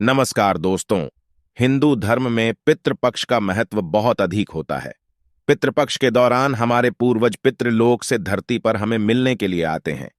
नमस्कार दोस्तों। हिंदू धर्म में पितृपक्ष का महत्व बहुत अधिक होता है। पितृपक्ष के दौरान हमारे पूर्वज पितृलोक से धरती पर हमें मिलने के लिए आते हैं।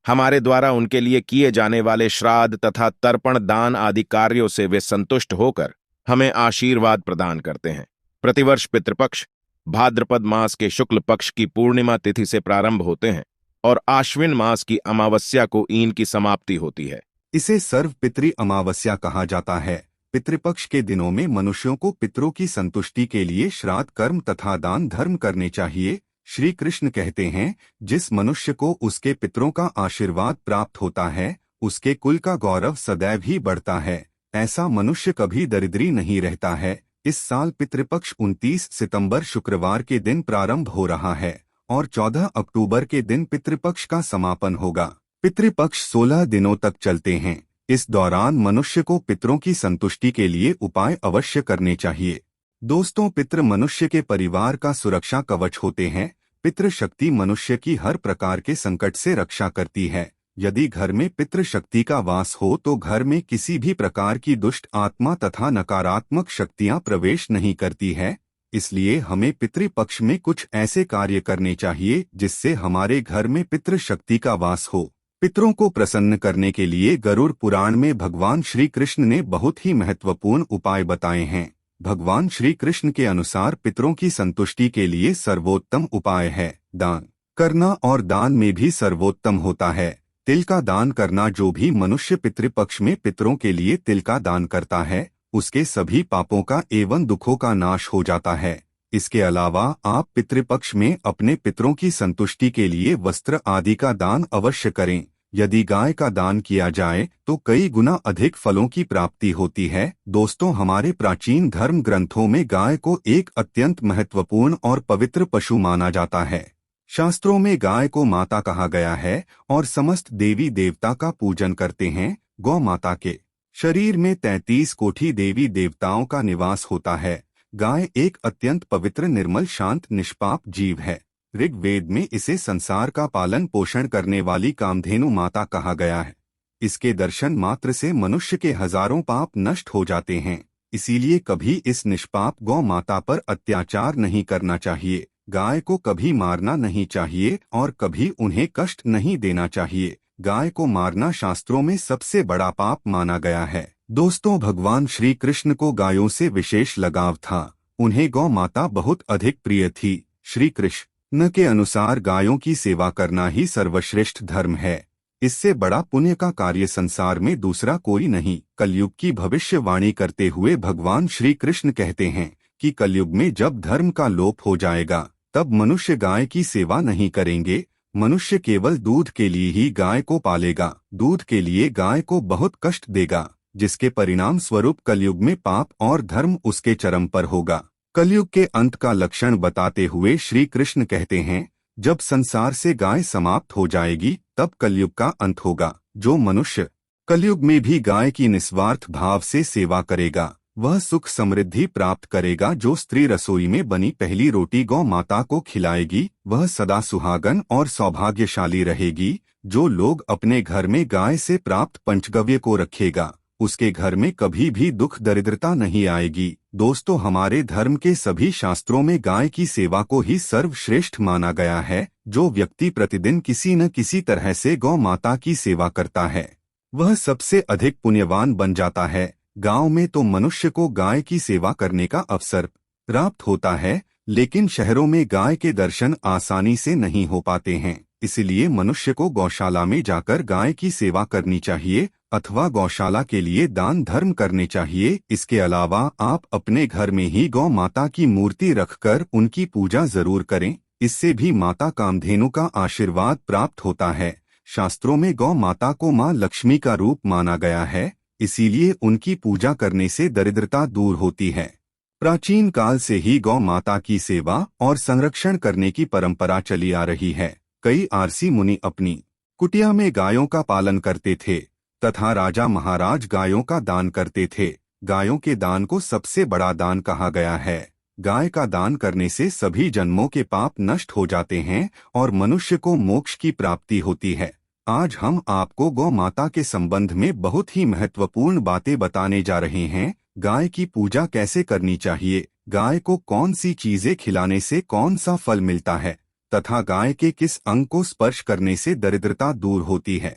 हमारे द्वारा उनके लिए किए जाने वाले श्राद्ध तथा तर्पण दान आदि कार्यों से वे संतुष्ट होकर हमें आशीर्वाद प्रदान करते हैं। प्रतिवर्ष पितृपक्ष भाद्रपद मास के शुक्ल पक्ष की पूर्णिमा तिथि से प्रारंभ होते हैं और आश्विन मास की अमावस्या को इनकी समाप्ति होती है। इसे सर्व पितृ अमावस्या कहा जाता है। पितृपक्ष के दिनों में मनुष्यों को पितरों की संतुष्टि के लिए श्राद्ध कर्म तथा दान धर्म करने चाहिए। श्री कृष्ण कहते हैं, जिस मनुष्य को उसके पितरों का आशीर्वाद प्राप्त होता है, उसके कुल का गौरव सदैव ही बढ़ता है। ऐसा मनुष्य कभी दरिद्री नहीं रहता है। इस साल पितृपक्ष 29 सितंबर शुक्रवार के दिन प्रारंभ हो रहा है और 14 अक्टूबर के दिन पितृपक्ष का समापन होगा। पितृपक्ष 16 दिनों तक चलते हैं। इस दौरान मनुष्य को पितरों की संतुष्टि के लिए उपाय अवश्य करने चाहिए। दोस्तों, पितृ मनुष्य के परिवार का सुरक्षा कवच होते हैं। पितृ शक्ति मनुष्य की हर प्रकार के संकट से रक्षा करती है। यदि घर में पितृ शक्ति का वास हो तो घर में किसी भी प्रकार की दुष्ट आत्मा तथा नकारात्मक शक्तियां प्रवेश नहीं करती है। इसलिए हमें पितृपक्ष में कुछ ऐसे कार्य करने चाहिए जिससे हमारे घर में पितृ शक्ति का वास हो। पितरों को प्रसन्न करने के लिए गरुड़ पुराण में भगवान श्री कृष्ण ने बहुत ही महत्वपूर्ण उपाय बताए हैं। भगवान श्री कृष्ण के अनुसार पितरों की संतुष्टि के लिए सर्वोत्तम उपाय है दान करना, और दान में भी सर्वोत्तम होता है तिल का दान करना। जो भी मनुष्य पितृपक्ष में पितरों के लिए तिल का दान करता है, उसके सभी पापों का एवं दुखों का नाश हो जाता है। इसके अलावा आप पितृपक्ष में अपने पितरों की संतुष्टि के लिए वस्त्र आदि का दान अवश्य करें। यदि गाय का दान किया जाए तो कई गुना अधिक फलों की प्राप्ति होती है। दोस्तों, हमारे प्राचीन धर्म ग्रंथों में गाय को एक अत्यंत महत्वपूर्ण और पवित्र पशु माना जाता है। शास्त्रों में गाय को माता कहा गया है और समस्त देवी देवता का पूजन करते हैं। गौ माता के शरीर में 33 कोटि देवी देवताओं का निवास होता है। गाय एक अत्यंत पवित्र, निर्मल, शांत, निष्पाप जीव है। ऋग्वेद में इसे संसार का पालन पोषण करने वाली कामधेनु माता कहा गया है। इसके दर्शन मात्र से मनुष्य के हजारों पाप नष्ट हो जाते हैं। इसीलिए कभी इस निष्पाप गौ माता पर अत्याचार नहीं करना चाहिए। गाय को कभी मारना नहीं चाहिए और कभी उन्हें कष्ट नहीं देना चाहिए। गाय को मारना शास्त्रों में सबसे बड़ा पाप माना गया है। दोस्तों, भगवान श्री कृष्ण को गायों से विशेष लगाव था। उन्हें गौ माता बहुत अधिक प्रिय थी। श्री कृष्ण के अनुसार गायों की सेवा करना ही सर्वश्रेष्ठ धर्म है। इससे बड़ा पुण्य का कार्य संसार में दूसरा कोई नहीं। कलयुग की भविष्यवाणी करते हुए भगवान श्री कृष्ण कहते हैं कि कलयुग में जब धर्म का लोप हो जाएगा, तब मनुष्य गाय की सेवा नहीं करेंगे। मनुष्य केवल दूध के लिए ही गाय को पालेगा, दूध के लिए गाय को बहुत कष्ट देगा, जिसके परिणाम स्वरूप कलयुग में पाप और धर्म उसके चरम पर होगा। कलयुग के अंत का लक्षण बताते हुए श्री कृष्ण कहते हैं, जब संसार से गाय समाप्त हो जाएगी तब कलयुग का अंत होगा। जो मनुष्य कलयुग में भी गाय की निस्वार्थ भाव से सेवा करेगा, वह सुख समृद्धि प्राप्त करेगा। जो स्त्री रसोई में बनी पहली रोटी गौ माता को खिलाएगी, वह सदा सुहागन और सौभाग्यशाली रहेगी। जो लोग अपने घर में गाय से प्राप्त पंचगव्य को रखेगा, उसके घर में कभी भी दुख दरिद्रता नहीं आएगी। दोस्तों, हमारे धर्म के सभी शास्त्रों में गाय की सेवा को ही सर्वश्रेष्ठ माना गया है। जो व्यक्ति प्रतिदिन किसी न किसी तरह से गौ माता की सेवा करता है, वह सबसे अधिक पुण्यवान बन जाता है। गांव में तो मनुष्य को गाय की सेवा करने का अवसर प्राप्त होता है, लेकिन शहरों में गाय के दर्शन आसानी से नहीं हो पाते हैं। इसलिए मनुष्य को गौशाला में जाकर गाय की सेवा करनी चाहिए अथवा गौशाला के लिए दान धर्म करने चाहिए। इसके अलावा आप अपने घर में ही गौ माता की मूर्ति रखकर उनकी पूजा जरूर करें। इससे भी माता कामधेनु का आशीर्वाद प्राप्त होता है। शास्त्रों में गौ माता को मां लक्ष्मी का रूप माना गया है, इसीलिए उनकी पूजा करने से दरिद्रता दूर होती है। प्राचीन काल से ही गौ माता की सेवा और संरक्षण करने की परंपरा चली आ रही है। कई आरसी मुनि अपनी कुटिया में गायों का पालन करते थे तथा राजा महाराज गायों का दान करते थे। गायों के दान को सबसे बड़ा दान कहा गया है। गाय का दान करने से सभी जन्मों के पाप नष्ट हो जाते हैं और मनुष्य को मोक्ष की प्राप्ति होती है। आज हम आपको गौ माता के संबंध में बहुत ही महत्वपूर्ण बातें बताने जा रहे हैं। गाय की पूजा कैसे करनी चाहिए, गाय को कौन सी चीजें खिलाने से कौन सा फल मिलता है तथा गाय के किस अंग को स्पर्श करने से दरिद्रता दूर होती है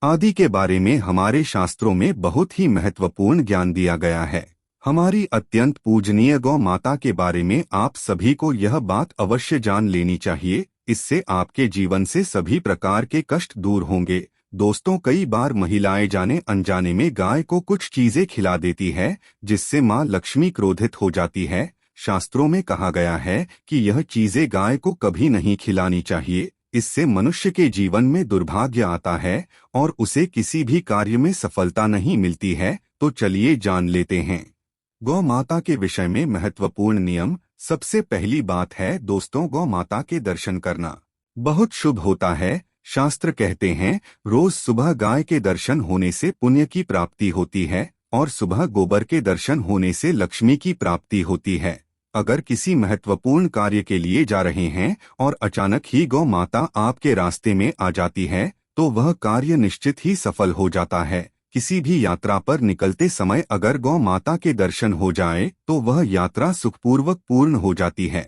आदि के बारे में हमारे शास्त्रों में बहुत ही महत्वपूर्ण ज्ञान दिया गया है। हमारी अत्यंत पूजनीय गौ माता के बारे में आप सभी को यह बात अवश्य जान लेनी चाहिए। इससे आपके जीवन से सभी प्रकार के कष्ट दूर होंगे। दोस्तों, कई बार महिलाएं जाने अनजाने में गाय को कुछ चीजें खिला देती है जिससे मां लक्ष्मी क्रोधित हो जाती है। शास्त्रों में कहा गया है कि यह चीजें गाय को कभी नहीं खिलानी चाहिए। इससे मनुष्य के जीवन में दुर्भाग्य आता है और उसे किसी भी कार्य में सफलता नहीं मिलती है। तो चलिए जान लेते हैं गौ माता के विषय में महत्वपूर्ण नियम। सबसे पहली बात है दोस्तों, गौ माता के दर्शन करना बहुत शुभ होता है। शास्त्र कहते हैं रोज सुबह गाय के दर्शन होने से पुण्य की प्राप्ति होती है और सुबह गोबर के दर्शन होने से लक्ष्मी की प्राप्ति होती है। अगर किसी महत्वपूर्ण कार्य के लिए जा रहे हैं और अचानक ही गौ माता आपके रास्ते में आ जाती है तो वह कार्य निश्चित ही सफल हो जाता है। किसी भी यात्रा पर निकलते समय अगर गौ माता के दर्शन हो जाए तो वह यात्रा सुखपूर्वक पूर्ण हो जाती है,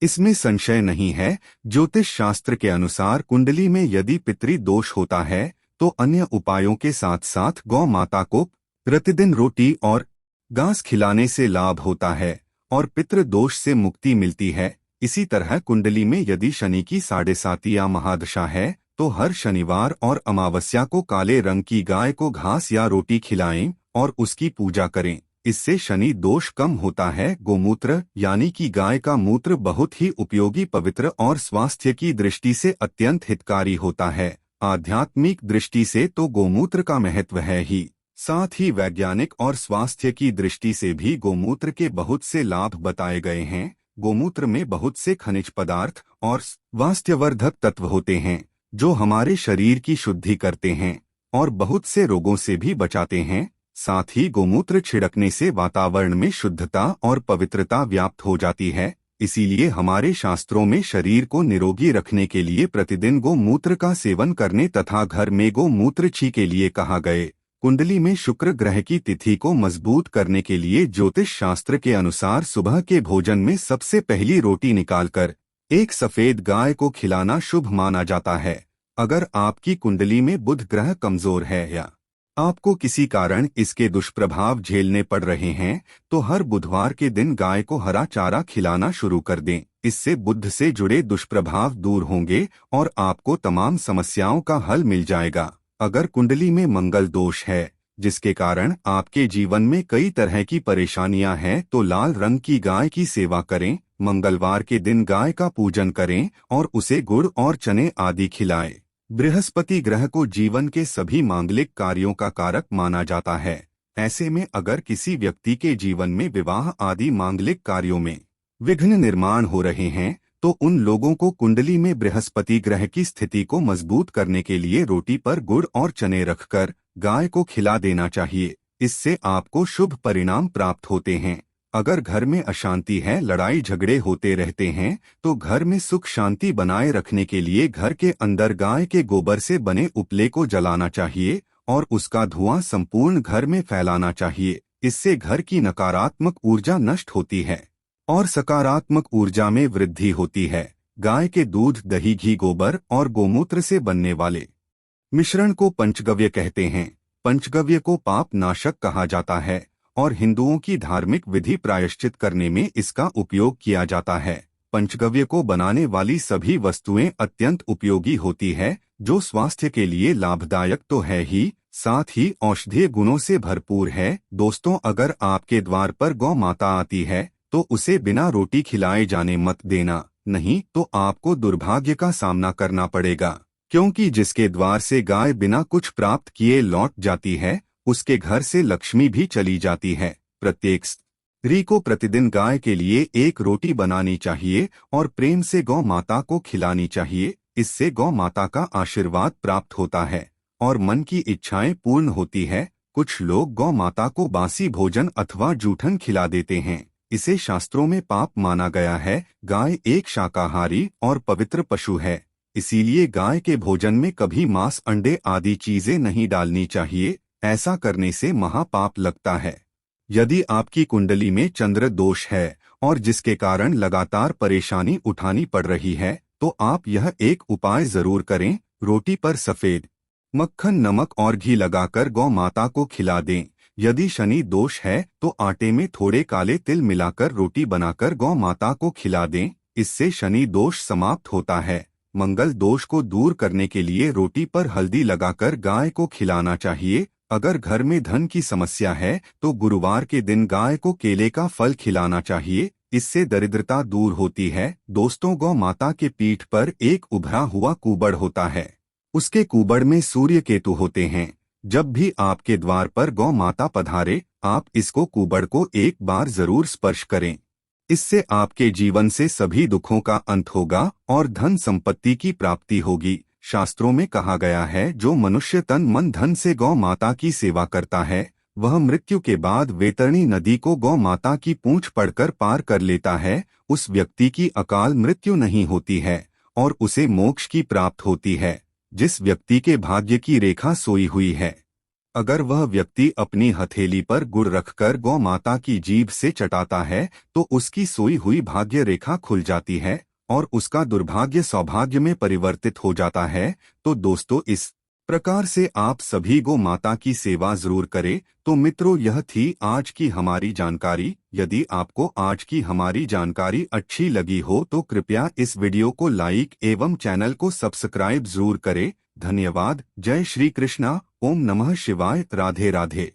इसमें संशय नहीं है। ज्योतिष शास्त्र के अनुसार कुंडली में यदि पितृ दोष होता है तो अन्य उपायों के साथ साथ गौ माता को प्रतिदिन रोटी और घास खिलाने से लाभ होता है और पितृ दोष से मुक्ति मिलती है। इसी तरह कुंडली में यदि शनि की 7.5 या महादशा है तो हर शनिवार और अमावस्या को काले रंग की गाय को घास या रोटी खिलाएं और उसकी पूजा करें। इससे शनि दोष कम होता है। गोमूत्र यानी कि गाय का मूत्र बहुत ही उपयोगी, पवित्र और स्वास्थ्य की दृष्टि से अत्यंत हितकारी होता है। आध्यात्मिक दृष्टि से तो गोमूत्र का महत्व है ही, साथ ही वैज्ञानिक और स्वास्थ्य की दृष्टि से भी गोमूत्र के बहुत से लाभ बताए गए हैं। गोमूत्र में बहुत से खनिज पदार्थ और स्वास्थ्यवर्धक तत्व होते हैं जो हमारे शरीर की शुद्धि करते हैं और बहुत से रोगों से भी बचाते हैं। साथ ही गोमूत्र छिड़कने से वातावरण में शुद्धता और पवित्रता व्याप्त हो जाती है। इसीलिए हमारे शास्त्रों में शरीर को निरोगी रखने के लिए प्रतिदिन गोमूत्र का सेवन करने तथा घर में गोमूत्र छी के लिए कहा गए। कुंडली में शुक्र ग्रह की तिथि को मजबूत करने के लिए ज्योतिष शास्त्र के अनुसार सुबह के भोजन में सबसे पहली रोटी निकालकर एक सफेद गाय को खिलाना शुभ माना जाता है। अगर आपकी कुंडली में बुध ग्रह कमजोर है या आपको किसी कारण इसके दुष्प्रभाव झेलने पड़ रहे हैं तो हर बुधवार के दिन गाय को हरा चारा खिलाना शुरू कर दें। इससे बुध से जुड़े दुष्प्रभाव दूर होंगे और आपको तमाम समस्याओं का हल मिल जाएगा। अगर कुंडली में मंगल दोष है जिसके कारण आपके जीवन में कई तरह की परेशानियां हैं तो लाल रंग की गाय की सेवा करें। मंगलवार के दिन गाय का पूजन करें और उसे गुड़ और चने आदि खिलाएं। बृहस्पति ग्रह को जीवन के सभी मांगलिक कार्यों का कारक माना जाता है। ऐसे में अगर किसी व्यक्ति के जीवन में विवाह आदि मांगलिक कार्यों में विघ्न निर्माण हो रहे हैं तो उन लोगों को कुंडली में बृहस्पति ग्रह की स्थिति को मजबूत करने के लिए रोटी पर गुड़ और चने रखकर गाय को खिला देना चाहिए। इससे आपको शुभ परिणाम प्राप्त होते हैं। अगर घर में अशांति है, लड़ाई झगड़े होते रहते हैं तो घर में सुख शांति बनाए रखने के लिए घर के अंदर गाय के गोबर से बने उपले को जलाना चाहिए और उसका धुआं संपूर्ण घर में फैलाना चाहिए। इससे घर की नकारात्मक ऊर्जा नष्ट होती है और सकारात्मक ऊर्जा में वृद्धि होती है। गाय के दूध, दही, घी, गोबर और गोमूत्र से बनने वाले मिश्रण को पंचगव्य कहते हैं। पंचगव्य को पाप नाशक कहा जाता है और हिंदुओं की धार्मिक विधि प्रायश्चित करने में इसका उपयोग किया जाता है। पंचगव्य को बनाने वाली सभी वस्तुएं अत्यंत उपयोगी होती है जो स्वास्थ्य के लिए लाभदायक तो है ही, साथ ही औषधीय गुणों से भरपूर है। दोस्तों, अगर आपके द्वार पर गौ माता आती है तो उसे बिना रोटी खिलाए जाने मत देना, नहीं तो आपको दुर्भाग्य का सामना करना पड़ेगा, क्योंकि जिसके द्वार से गाय बिना कुछ प्राप्त किए लौट जाती है उसके घर से लक्ष्मी भी चली जाती है। प्रत्येक स्त्री को प्रतिदिन गाय के लिए एक रोटी बनानी चाहिए और प्रेम से गौ माता को खिलानी चाहिए। इससे गौ माता का आशीर्वाद प्राप्त होता है और मन की इच्छाएं पूर्ण होती है। कुछ लोग गौ माता को बासी भोजन अथवा जूठन खिला देते हैं। इसे शास्त्रों में पाप माना गया है। गाय एक शाकाहारी और पवित्र पशु है। इसीलिए गाय के भोजन में कभी मांस, अंडे आदि चीजें नहीं डालनी चाहिए। ऐसा करने से महापाप लगता है। यदि आपकी कुंडली में चंद्र दोष है और जिसके कारण लगातार परेशानी उठानी पड़ रही है, तो आप यह एक उपाय जरूर करें। रोटी पर सफेद मक्खन, नमक और घी लगाकर गौ माता को खिला दें। यदि शनि दोष है तो आटे में थोड़े काले तिल मिलाकर रोटी बनाकर गौ माता को खिला दें। इससे शनि दोष समाप्त होता है। मंगल दोष को दूर करने के लिए रोटी पर हल्दी लगाकर गाय को खिलाना चाहिए। अगर घर में धन की समस्या है तो गुरुवार के दिन गाय को केले का फल खिलाना चाहिए। इससे दरिद्रता दूर होती है। दोस्तों, गौ माता के पीठ पर एक उभरा हुआ कुबड़ होता है। उसके कुबड़ में सूर्य केतु होते हैं। जब भी आपके द्वार पर गौ माता पधारे, आप इसको कुबड़ को एक बार जरूर स्पर्श करें। इससे आपके जीवन से सभी दुखों का अंत होगा और धन संपत्ति की प्राप्ति होगी। शास्त्रों में कहा गया है, जो मनुष्य तन मन धन से गौ माता की सेवा करता है, वह मृत्यु के बाद वैतरणी नदी को गौ माता की पूंछ पड़कर पार कर लेता है। उस व्यक्ति की अकाल मृत्यु नहीं होती है और उसे मोक्ष की प्राप्त होती है। जिस व्यक्ति के भाग्य की रेखा सोई हुई है, अगर वह व्यक्ति अपनी हथेली पर गुड़ रखकर गौ माता की जीभ से चटाता है तो उसकी सोई हुई भाग्य रेखा खुल जाती है और उसका दुर्भाग्य सौभाग्य में परिवर्तित हो जाता है। तो दोस्तों, इस प्रकार से आप सभी गौ माता की सेवा जरूर करें। तो मित्रों, यह थी आज की हमारी जानकारी। यदि आपको आज की हमारी जानकारी अच्छी लगी हो तो कृपया इस वीडियो को लाइक एवं चैनल को सब्सक्राइब जरूर करें। धन्यवाद। जय श्री कृष्णा। ओम नमः शिवाय। राधे राधे।